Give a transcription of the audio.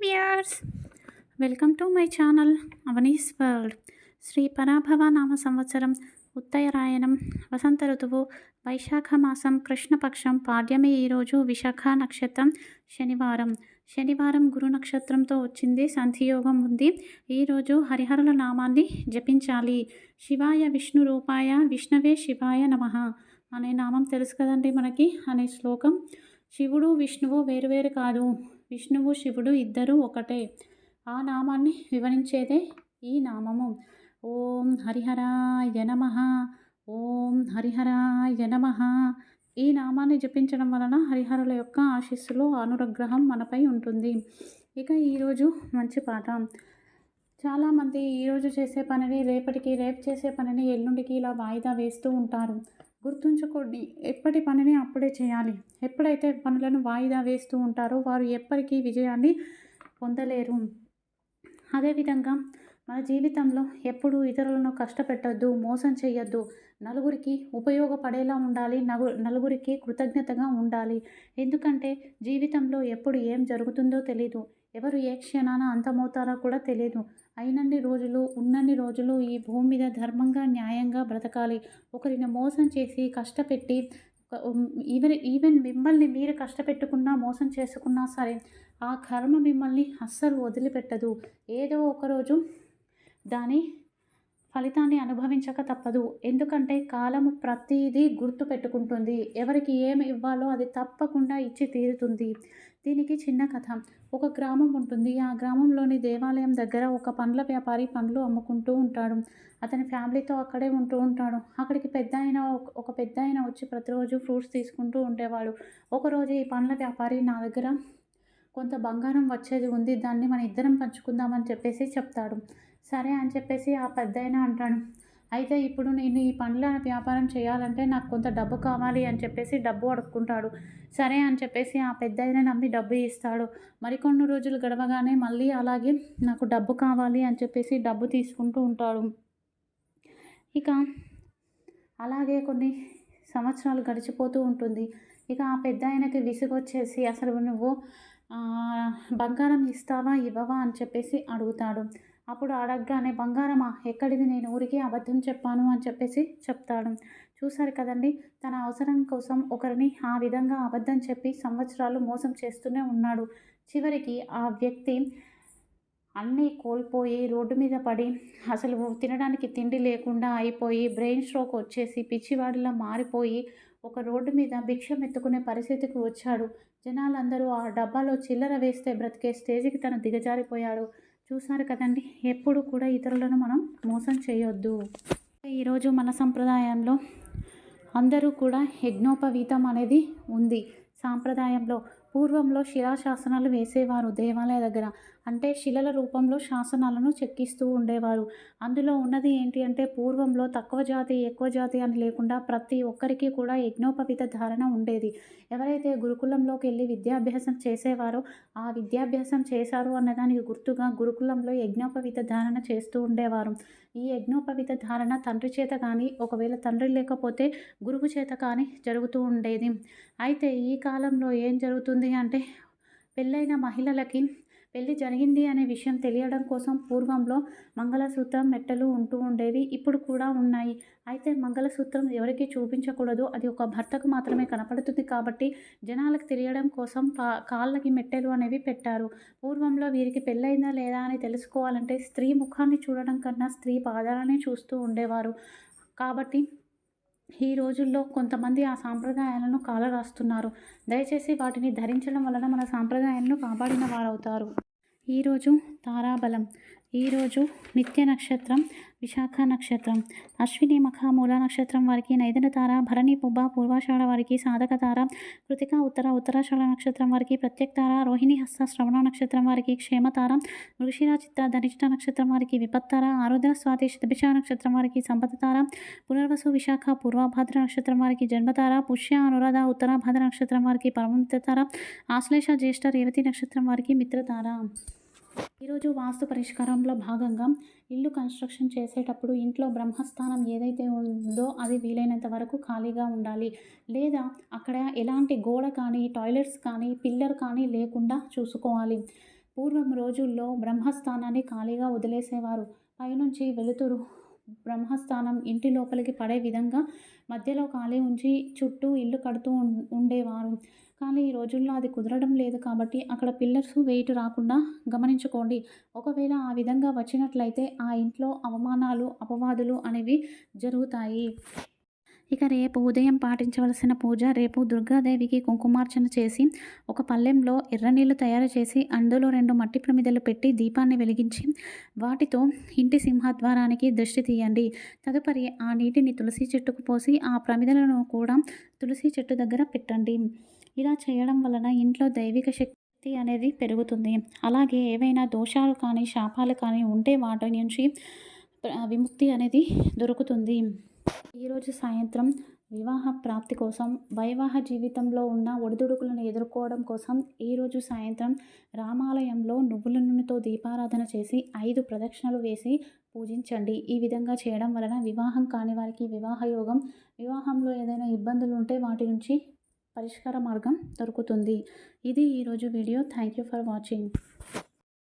Viewers, welcome to my channel Avani's world. Shri Parabhava నామ సంవత్సరం, ఉత్తరాయణం, వసంత ఋతువు, వైశాఖ మాసం, కృష్ణపక్షం, పాడ్యమి. ఈరోజు విశాఖ నక్షత్రం, శనివారం గురు నక్షత్రంతో వచ్చింది. సంధియోగం ఉంది. ఈరోజు హరిహరుల నామాన్ని జపించాలి. శివాయ విష్ణు రూపాయ విష్ణవే శివాయ నమః అనే నామం తెలుసు కదండి మనకి. అనే శ్లోకం, శివుడు విష్ణువు వేరువేరు కాదు, విష్ణువు శివుడు ఇద్దరు ఒకటే. ఆ నామాన్ని వివరించేదే ఈ నామము. ఓం హరిహరాయ నమః, ఓం హరిహరాయ నమః. ఈ నామాన్ని జపించడం వలన హరిహరుల యొక్క ఆశీస్సులు, అనుగ్రహం మనపై ఉంటుంది. ఇక ఈరోజు మంచి పాట. చాలామంది ఈరోజు చేసే పనిని రేపటికి, రేపు చేసే పనిని ఎల్లుండికి ఇలా వాయిదా వేస్తూ ఉంటారు. గుర్తుంచుకోండి, ఎప్పటి పనిని అప్పుడే చేయాలి. ఎప్పుడైతే పనులను వాయిదా వేస్తూ ఉంటారో వారు ఎప్పటికీ విజయాన్ని పొందలేరు. అదేవిధంగా మన జీవితంలో ఎప్పుడూ ఇతరులను కష్టపెట్టొద్దు, మోసం చేయొద్దు. నలుగురికి ఉపయోగపడేలా ఉండాలి, నలుగురికి కృతజ్ఞతగా ఉండాలి. ఎందుకంటే జీవితంలో ఎప్పుడు ఏం జరుగుతుందో తెలీదు. ఎవరు ఏ క్షణాన అంతమవుతారో కూడా తెలియదు. అయినన్ని రోజులు, ఉన్నన్ని రోజులు ఈ భూమి మీద ధర్మంగా, న్యాయంగా బ్రతకాలి. ఒకరిని మోసం చేసి కష్టపెట్టి, ఈవెన్ మిమ్మల్ని మీరు కష్టపెట్టుకున్నా, మోసం చేసుకున్నా సరే, ఆ కర్మ మిమ్మల్ని అస్సలు వదిలిపెట్టదు. ఏదో ఒకరోజు దాని ఫలితాన్ని అనుభవించక తప్పదు. ఎందుకంటే కాలము ప్రతిదీ గుర్తు పెట్టుకుంటుంది. ఎవరికి ఏమి ఇవ్వాలో అది తప్పకుండా ఇచ్చి తీరుతుంది. దీనికి చిన్న కథ. ఒక గ్రామం ఉంటుంది. ఆ గ్రామంలోని దేవాలయం దగ్గర ఒక పండ్ల వ్యాపారి పండ్లు అమ్ముకుంటూ ఉంటాడు. అతని ఫ్యామిలీతో అక్కడే ఉంటూ ఉంటాడు. అక్కడికి ఒక పెద్ద ఆయన వచ్చి ప్రతిరోజు ఫ్రూట్స్ తీసుకుంటూ ఉండేవాడు. ఒకరోజు ఈ పండ్ల వ్యాపారి, నా దగ్గర కొంత బంగారం వచ్చేది ఉంది, దాన్ని మన ఇద్దరం పంచుకుందామని చెప్పేసి చెప్తాడు. సరే అని చెప్పేసి ఆ పెద్దాయన అంటాడు. అయితే ఇప్పుడు నేను ఈ పండ్ల వ్యాపారం చేయాలంటే నాకు కొంత డబ్బు కావాలి అని చెప్పేసి డబ్బు అడుక్కుంటాడు. సరే అని చెప్పేసి ఆ పెద్దాయన నమ్మి డబ్బు ఇస్తాడు. మరికొన్ని రోజులు గడవగానే మళ్ళీ అలాగే నాకు డబ్బు కావాలి అని చెప్పేసి డబ్బు తీసుకుంటూ ఉంటాడు. ఇక అలాగే కొన్ని సంవత్సరాలు గడిచిపోతూ ఉంటుంది. ఇక ఆ పెద్దాయనకి విసుగొచ్చేసి, అసలు నువ్వు బంగారం ఇస్తావా ఇవ్వవా అని చెప్పేసి అడుగుతాడు. అప్పుడు అడగగానే, బంగారమా, ఎక్కడిది, నేను ఊరికి అబద్ధం చెప్పాను అని చెప్పేసి చెప్తాడు. చూశారు కదండి, తన అవసరం కోసం ఒకరిని ఆ విధంగా అబద్ధం చెప్పి సంవత్సరాలు మోసం చేస్తూనే ఉన్నాడు. చివరికి ఆ వ్యక్తి అన్నీ కోల్పోయి రోడ్డు మీద పడి, అసలు తినడానికి తిండి లేకుండా అయిపోయి, బ్రెయిన్ స్ట్రోక్ వచ్చేసి పిచ్చివాడిలా మారిపోయి ఒక రోడ్డు మీద భిక్షం ఎత్తుకునే పరిస్థితికి వచ్చాడు. జనాలందరూ ఆ డబ్బాలో చిల్లర వేస్తే బ్రతికే స్టేజ్కి తను దిగజారిపోయాడు. చూశారు కదండి, ఎప్పుడు కూడా ఇతరులను మనం మోసం చేయొద్దు. ఈరోజు మన సంప్రదాయంలో అందరూ కూడా యజ్ఞోపవీతం అనేది ఉంది. సాంప్రదాయంలో పూర్వంలో శిలాశాసనాలు వేసేవారు దేవాలయ దగ్గర. అంటే శిలల రూపంలో శాసనాలను చెక్కిస్తూ ఉండేవారు. అందులో ఉన్నది ఏంటి అంటే, పూర్వంలో తక్కువ జాతి, ఎక్కువ జాతి అని లేకుండా ప్రతి ఒక్కరికి కూడా యజ్ఞోపవీత ధారణ ఉండేది. ఎవరైతే గురుకులంలోకి వెళ్ళి విద్యాభ్యాసం చేసేవారో, ఆ విద్యాభ్యాసం చేశారు అన్నదానికి గుర్తుగా గురుకులంలో యజ్ఞోపవీత ధారణ చేస్తూ ఉండేవారు. ఈ యజ్ఞోపవీత ధారణ తండ్రి చేత కానీ, ఒకవేళ తండ్రి లేకపోతే గురువు చేత కానీ జరుగుతూ ఉండేది. అయితే ఈ కాలంలో ఏం జరుగుతుంది అంటే, పెళ్ళైన మహిళలకి పెళ్ళి జరిగింది అనే విషయం తెలియడం కోసం పూర్వంలో మంగళసూత్రం, మెట్టలు ఉంటూ ఉండేవి. ఇప్పుడు కూడా ఉన్నాయి. అయితే మంగళసూత్రం ఎవరికి చూపించకూడదు, అది ఒక భర్తకు మాత్రమే కనపడుతుంది కాబట్టి జనాలకు తెలియడం కోసం కాళ్ళకి మెట్టెలు అనేవి పెట్టారు. పూర్వంలో వీరికి పెళ్ళైందా లేదా అని తెలుసుకోవాలంటే స్త్రీ ముఖాన్ని చూడడం కన్నా స్త్రీ పాదాలనే చూస్తూ ఉండేవారు. కాబట్టి ఈ రోజుల్లో కొంతమంది ఆ సాంప్రదాయాలను కాలరాస్తున్నారు. దయచేసి వాటిని ధరించడం వలన మన సాంప్రదాయాలను కాపాడిన వారవుతారు. ఈరోజు తారాబలం. ఈరోజు నిత్య నక్షత్రం విశాఖ నక్షత్రం, అశ్విని మఖ మూల నక్షత్రం వారికి నైదన తార, భరణి పుబ్బ పూర్వాషాఢ వారికి సాధక తార, కృతిక ఉత్తరాషాఢ నక్షత్రం వారికి ప్రత్యక్ తార, రోహిణి హస్త శ్రవణ నక్షత్రం వారికి క్షేమతార, మృగశిర చిత్త ధనిష్ట నక్షత్రం వారికి విపత్తార, ఆరుద్ర స్వాతి శతభిష నక్షత్రం వారికి సంపద తార, పునర్వసు విశాఖ పూర్వభాద్ర నక్షత్రం వారికి జన్మతార, పుష్య అనురాధ ఉత్తరాభాద్ర నక్షత్రం వారికి పరమమిత్రతార, ఆశ్లేష జ్యేష్ఠ రేవతి నక్షత్రం వారికి మిత్రతార. ఈరోజు వాస్తు పరిష్కారంలో భాగంగా ఇల్లు కన్స్ట్రక్షన్ చేసేటప్పుడు ఇంట్లో బ్రహ్మస్థానం ఏదైతే ఉందో అది వీలైనంత వరకు ఖాళీగా ఉండాలి. లేదా అక్కడ ఎలాంటి గోడ కానీ, టాయిలెట్స్ కానీ, పిల్లర్ కానీ లేకుండా చూసుకోవాలి. పూర్వం రోజుల్లో బ్రహ్మస్థానాన్ని ఖాళీగా వదిలేసేవారు. పైనుంచి వెలుతురు బ్రహ్మస్థానం ఇంటి లోపలికి పడే విధంగా మధ్యలో ఖాళీ ఉంచి చుట్టూ ఇల్లు కడుతూ ఉండేవారు. కానీ ఈ రోజుల్లో అది కుదరడం లేదు కాబట్టి అక్కడ పిల్లర్స్ వెయిట్ రాకుండా గమనించుకోండి. ఒకవేళ ఆ విధంగా వచ్చినట్లయితే ఆ ఇంట్లో అవమానాలు, అపవాదులు అనేవి జరుగుతాయి. ఇక రేపు ఉదయం పాటించవలసిన పూజ. రేపు దుర్గాదేవికి కుంకుమార్చన చేసి ఒక పళ్ళెంలో ఎర్రనీళ్లు తయారు చేసి అందులో 2 మట్టి ప్రమిదలు పెట్టి దీపాన్ని వెలిగించి వాటితో ఇంటి సింహద్వారానికి దృష్టి తీయండి. తదుపరి ఆ నీటిని తులసి చెట్టుకు పోసి ఆ ప్రమిదలను కూడా తులసి చెట్టు దగ్గర పెట్టండి. ఇలా చేయడం వలన ఇంట్లో దైవిక శక్తి అనేది పెరుగుతుంది. అలాగే ఏవైనా దోషాలు కానీ శాపాలు కానీ ఉంటే వాటి నుంచి విముక్తి అనేది దొరుకుతుంది. ఈరోజు సాయంత్రం వివాహ ప్రాప్తి కోసం, వైవాహ జీవితంలో ఉన్న ఒడిదుడుకులను ఎదుర్కోవడం కోసం ఈరోజు సాయంత్రం రామాలయంలో నువ్వుల నూనెతో దీపారాధన చేసి 5 ప్రదక్షిణలు వేసి పూజించండి. ఈ విధంగా చేయడం వలన వివాహం కాని వారికి వివాహ యోగం, వివాహంలో ఏదైనా ఇబ్బందులు ఉంటే వాటి నుంచి పరిష్కార మార్గం దొరుకుతుంది. ఇది ఈరోజు video. Thank you for watching.